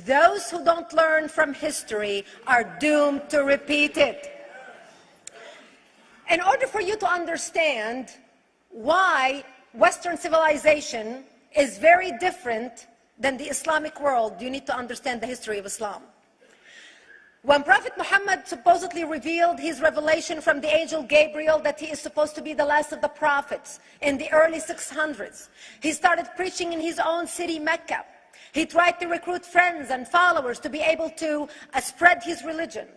Those who don't learn from history are doomed to repeat it. In order for you to understand why Western civilization is very different than the Islamic world, you need to understand the history of Islam. When Prophet Muhammad supposedly revealed his revelation from the angel Gabriel that he is supposed to be the last of the prophets in the early 600s, he started preaching in his own city, Mecca. He tried to recruit friends and followers to be able to spread his religion.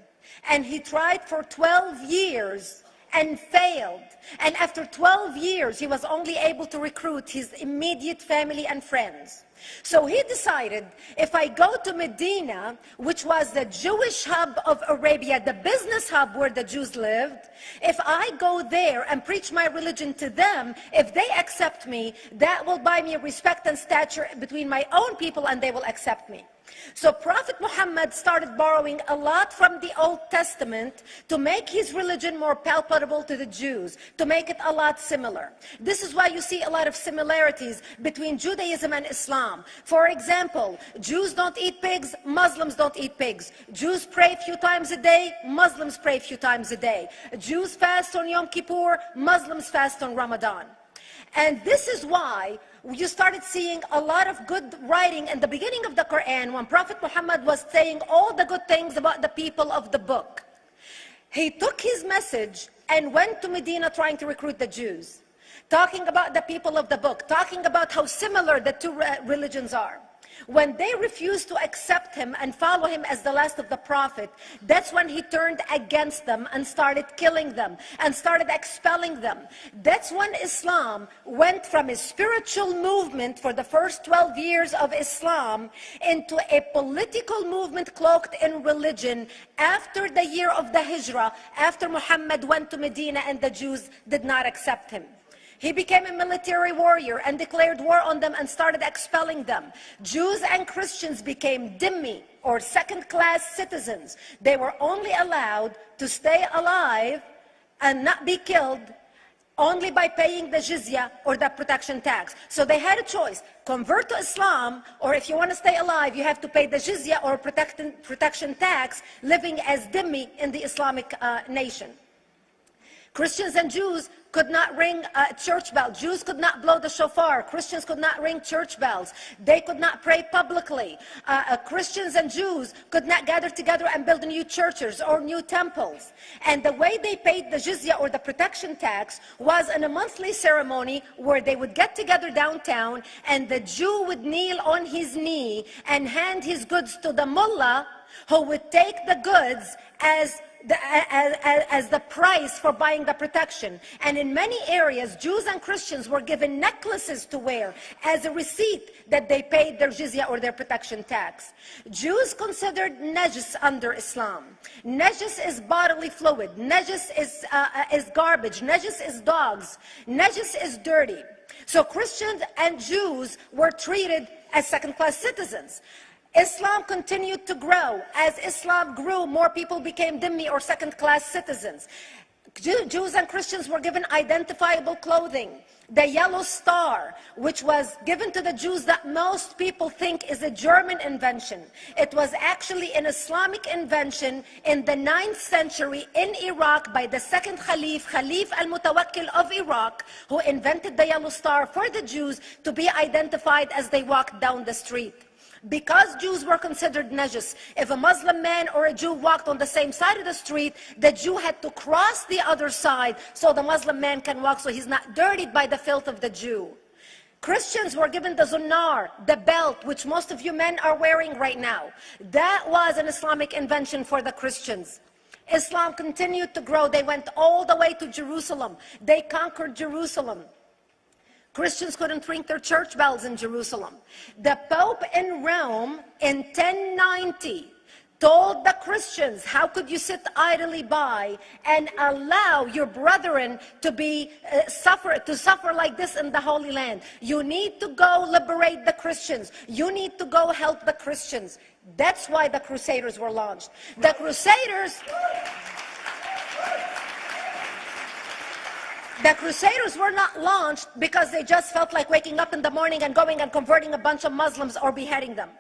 And he tried for 12 years and failed. And after 12 years, he was only able to recruit his immediate family and friends. So he decided, if I go to Medina, which was the Jewish hub of Arabia, the business hub where the Jews lived, if I go there and preach my religion to them, if they accept me, that will buy me respect and stature between my own people, and they will accept me. So Prophet Muhammad started borrowing a lot from the Old Testament to make his religion more palpable to the Jews, to make it a lot similar. This is why you see a lot of similarities between Judaism and Islam. For example, Jews don't eat pigs, Muslims don't eat pigs. Jews pray a few times a day, Muslims pray a few times a day. Jews fast on Yom Kippur, Muslims fast on Ramadan. And this is why you started seeing a lot of good writing in the beginning of the Quran when Prophet Muhammad was saying all the good things about the people of the book. He took his message and went to Medina trying to recruit the Jews, talking about the people of the book, talking about how similar the two religions are. When they refused to accept him and follow him as the last of the prophet, that's when he turned against them and started killing them and started expelling them. That's when Islam went from a spiritual movement for the first 12 years of Islam into a political movement cloaked in religion after the year of the Hijrah, after Muhammad went to Medina and the Jews did not accept him. He became a military warrior and declared war on them and started expelling them. Jews and Christians became dhimmi, or second-class citizens. They were only allowed to stay alive and not be killed only by paying the jizya or the protection tax. So they had a choice: convert to Islam, or if you want to stay alive, you have to pay the jizya or protection tax, living as dhimmi in the Islamic nation. Christians and Jews could not ring church bells. Jews could not blow the shofar. Christians could not ring church bells. They could not pray publicly. Christians and Jews could not gather together and build new churches or new temples. And the way they paid the jizya or the protection tax was in a monthly ceremony where they would get together downtown and the Jew would kneel on his knee and hand his goods to the mullah, who would take the goods as the price for buying the protection. And in many areas, Jews and Christians were given necklaces to wear as a receipt that they paid their jizya or their protection tax. Jews considered najis under Islam. Najis is bodily fluid. Najis is garbage. Najis is dogs. Najis is dirty. So Christians and Jews were treated as second-class citizens. Islam continued to grow. As Islam grew, more people became dhimmi or second-class citizens. Jews and Christians were given identifiable clothing. The yellow star, which was given to the Jews that most people think is a German invention. It was actually an Islamic invention in the 9th century in Iraq by the second Khalif al-Mutawakkil of Iraq, who invented the yellow star for the Jews to be identified as they walked down the street. Because Jews were considered najis, if a Muslim man or a Jew walked on the same side of the street, the Jew had to cross the other side so the Muslim man can walk, so he's not dirtied by the filth of the Jew. Christians were given the zunnar, the belt, which most of you men are wearing right now. That was an Islamic invention for the Christians. Islam continued to grow. They went all the way to Jerusalem. They conquered Jerusalem. Christians couldn't ring their church bells in Jerusalem. The Pope in Rome in 1090 told the Christians, how could you sit idly by and allow your brethren to suffer like this in the Holy Land? You need to go liberate the Christians. You need to go help the Christians. That's why the Crusaders were launched. The Crusaders were not launched because they just felt like waking up in the morning and going and converting a bunch of Muslims or beheading them.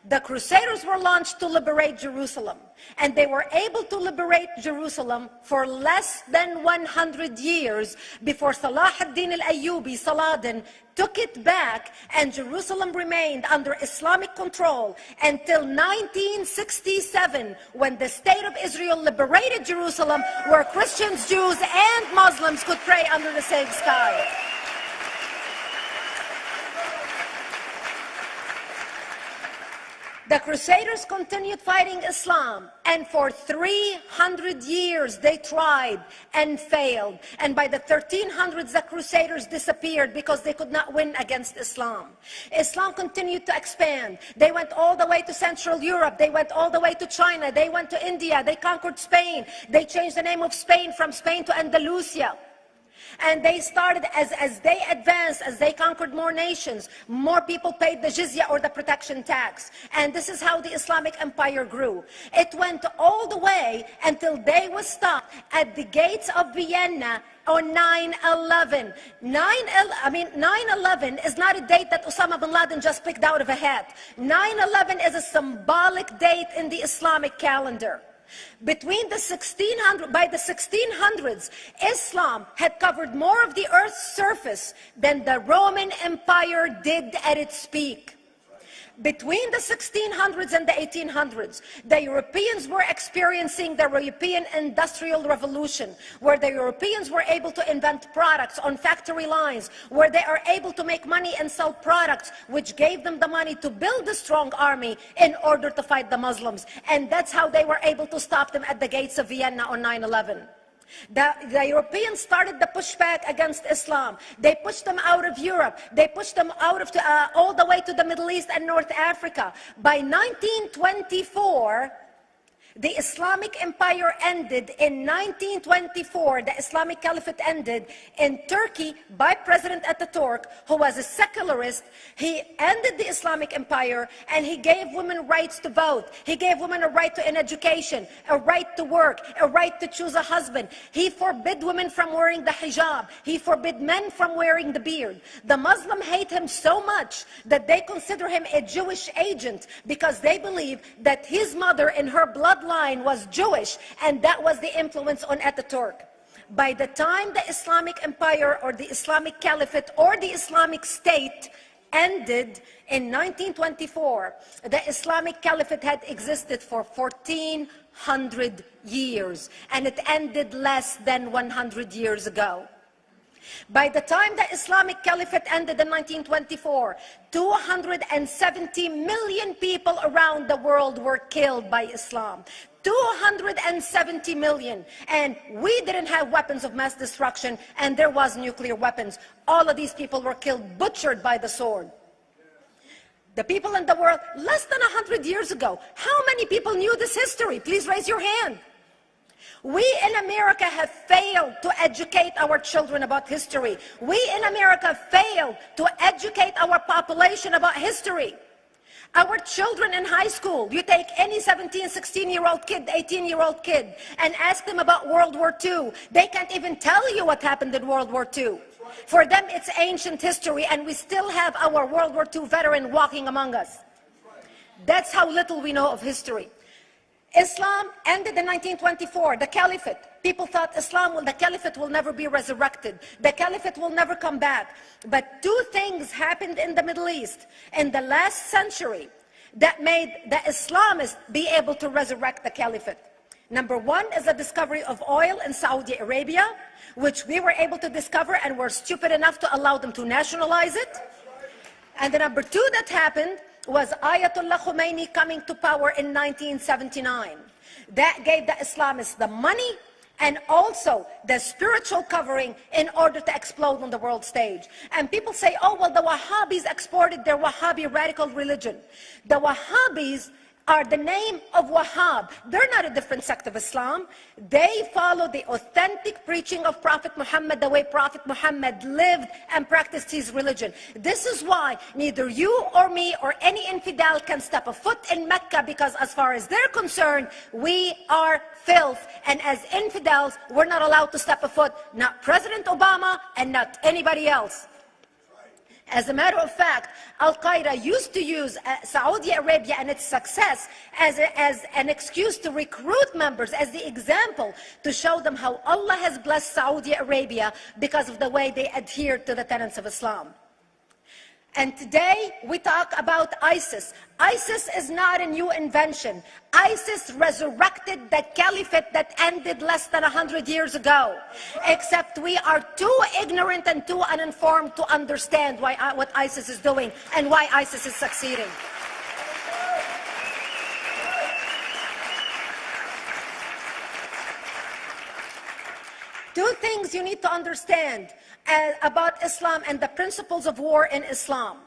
The Crusaders were launched to liberate Jerusalem. And they were able to liberate Jerusalem for less than 100 years before Salah ad-Din al-Ayyubi, Saladin, took it back, and Jerusalem remained under Islamic control until 1967, when the State of Israel liberated Jerusalem, where Christians, Jews, and Muslims could pray under the same sky. The Crusaders continued fighting Islam, and for 300 years they tried and failed. And by the 1300s, the Crusaders disappeared because they could not win against Islam. Islam continued to expand. They went all the way to Central Europe. They went all the way to China. They went to India. They conquered Spain. They changed the name of Spain from Spain to Andalusia. And they started, as they advanced, as they conquered more nations, more people paid the jizya, or the protection tax. And this is how the Islamic Empire grew. It went all the way until they was stopped at the gates of Vienna on 9/11. 9/11 is not a date that Osama bin Laden just picked out of a hat. 9/11 is a symbolic date in the Islamic calendar. Between the 1600s, Islam had covered more of the earth's surface than the Roman Empire did at its peak. Between the 1600s and the 1800s, the Europeans were experiencing the European Industrial Revolution, where the Europeans were able to invent products on factory lines, where they are able to make money and sell products, which gave them the money to build a strong army in order to fight the Muslims. And that's how they were able to stop them at the gates of Vienna on 9/11. The Europeans started the pushback against Islam. They pushed them out of Europe. They pushed them out of all the way to the Middle East and North Africa. By 1924, the Islamic Empire ended. In 1924, the Islamic Caliphate ended in Turkey by President Ataturk, who was a secularist. He ended the Islamic Empire, and he gave women rights to vote. He gave women a right to an education, a right to work, a right to choose a husband. He forbid women from wearing the hijab. He forbid men from wearing the beard. The Muslims hate him so much that they consider him a Jewish agent, because they believe that his mother and her bloodline was Jewish, and that was the influence on Ataturk. By the time the Islamic Empire, or the Islamic Caliphate, or the Islamic State ended in 1924, the Islamic Caliphate had existed for 1400 years, and it ended less than 100 years ago. By the time the Islamic Caliphate ended in 1924, 270 million people around the world were killed by Islam. 270 million. And we didn't have weapons of mass destruction, and there was nuclear weapons. All of these people were killed, butchered by the sword. The people in the world, less than 100 years ago, how many people knew this history? Please raise your hand. We in America have failed to educate our children about history. We in America failed to educate our population about history. Our children in high school, you take any 17, 16-year-old kid, 18-year-old kid, and ask them about World War II. They can't even tell you what happened in World War II. For them, it's ancient history, and we still have our World War II veteran walking among us. That's how little we know of history. Islam ended in 1924, the Caliphate. People thought the Caliphate will never be resurrected. The Caliphate will never come back. But two things happened in the Middle East in the last century that made the Islamists be able to resurrect the Caliphate. Number one is the discovery of oil in Saudi Arabia, which we were able to discover and were stupid enough to allow them to nationalize it. And the number two that happened was Ayatollah Khomeini coming to power in 1979. That gave the Islamists the money and also the spiritual covering in order to explode on the world stage. And people say, oh, well, the Wahhabis exported their Wahhabi radical religion. The Wahhabis are the name of Wahhab. They're not a different sect of Islam. They follow the authentic preaching of Prophet Muhammad, the way Prophet Muhammad lived and practiced his religion. This is why neither you or me or any infidel can step a foot in Mecca, because as far as they're concerned, we are filth. And as infidels, we're not allowed to step a foot, not President Obama and not anybody else. As a matter of fact, Al-Qaeda used to use Saudi Arabia and its success as an excuse to recruit members, as the example to show them how Allah has blessed Saudi Arabia because of the way they adhere to the tenets of Islam. And today we talk about ISIS. ISIS is not a new invention. ISIS resurrected the caliphate that ended less than 100 years ago. Except we are too ignorant and too uninformed to understand what ISIS is doing and why ISIS is succeeding. Two things you need to understand about Islam and the principles of war in Islam.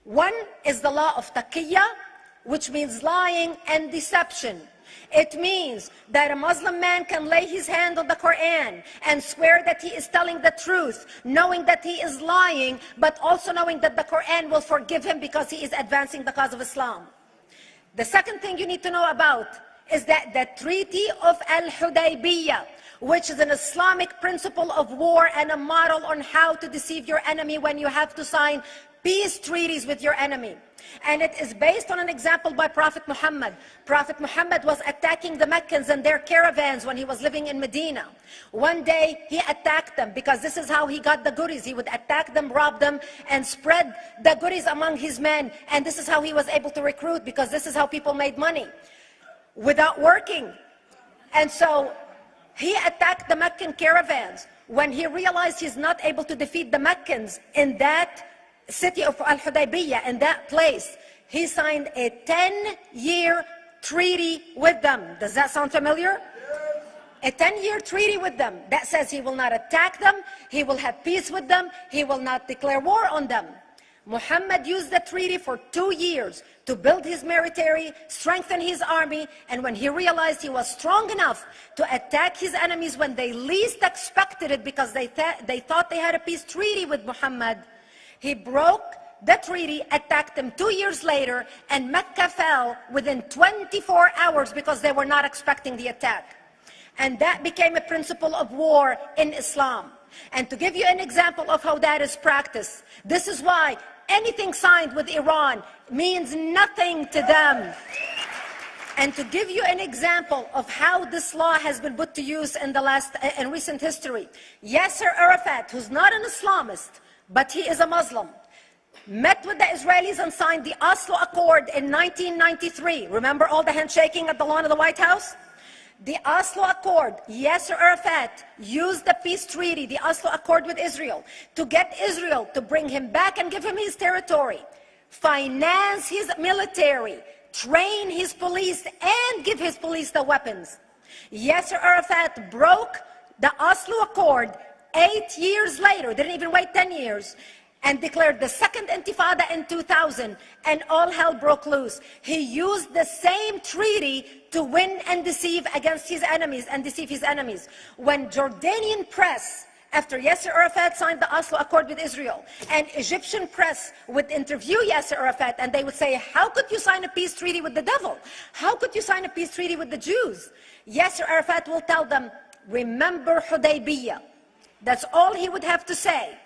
One is the law of taqiyya, which means lying and deception. It means that a Muslim man can lay his hand on the Quran and swear that he is telling the truth, knowing that he is lying, but also knowing that the Quran will forgive him because he is advancing the cause of Islam. The second thing you need to know about is that the Treaty of Al-Hudaybiyah, which is an Islamic principle of war and a model on how to deceive your enemy when you have to sign peace treaties with your enemy. And it is based on an example by Prophet Muhammad. Prophet Muhammad was attacking the Meccans and their caravans when he was living in Medina. One day he attacked them because this is how he got the goodies. He would attack them, rob them, and spread the goodies among his men. And this is how he was able to recruit, because this is how people made money without working. And so he attacked the Meccan caravans. When he realized he's not able to defeat the Meccans in that city of Al-Hudaybiyah, in that place, he signed a 10-year treaty with them. Does that sound familiar? A 10-year treaty with them that says he will not attack them, he will have peace with them, he will not declare war on them. Muhammad used the treaty for 2 years to build his military, strengthen his army, and when he realized he was strong enough to attack his enemies when they least expected it, because they thought they had a peace treaty with Muhammad, he broke the treaty, attacked them 2 years later, and Mecca fell within 24 hours because they were not expecting the attack. And that became a principle of war in Islam. And to give you an example of how that is practiced, this is why anything signed with Iran means nothing to them. And to give you an example of how this law has been put to use in recent history, Yasser Arafat, who's not an Islamist, but he is a Muslim, met with the Israelis and signed the Oslo Accord in 1993. Remember all the handshaking at the lawn of the White House? The Oslo Accord, Yasser Arafat used the peace treaty, the Oslo Accord with Israel, to get Israel to bring him back and give him his territory, finance his military, train his police, and give his police the weapons. Yasser Arafat broke the Oslo Accord 8 years later, didn't even wait 10 years, and declared the second intifada in 2000, and all hell broke loose. He used the same treaty to win and deceive against his enemies and deceive his enemies. When Jordanian press, after Yasser Arafat signed the Oslo Accord with Israel, and Egyptian press would interview Yasser Arafat, and they would say, how could you sign a peace treaty with the devil? How could you sign a peace treaty with the Jews? Yasser Arafat will tell them, remember Hudaybiyah. That's all he would have to say.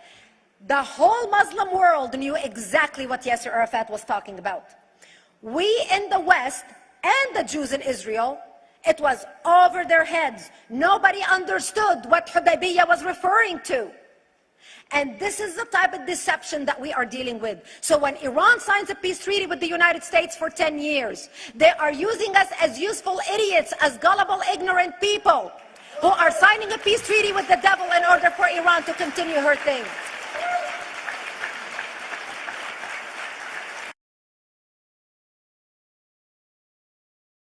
The whole Muslim world knew exactly what Yasser Arafat was talking about. We in the West and the Jews in Israel, it was over their heads. Nobody understood what Hudaybiyah was referring to. And this is the type of deception that we are dealing with. So when Iran signs a peace treaty with the United States for 10 years, they are using us as useful idiots, as gullible, ignorant people who are signing a peace treaty with the devil in order for Iran to continue her thing.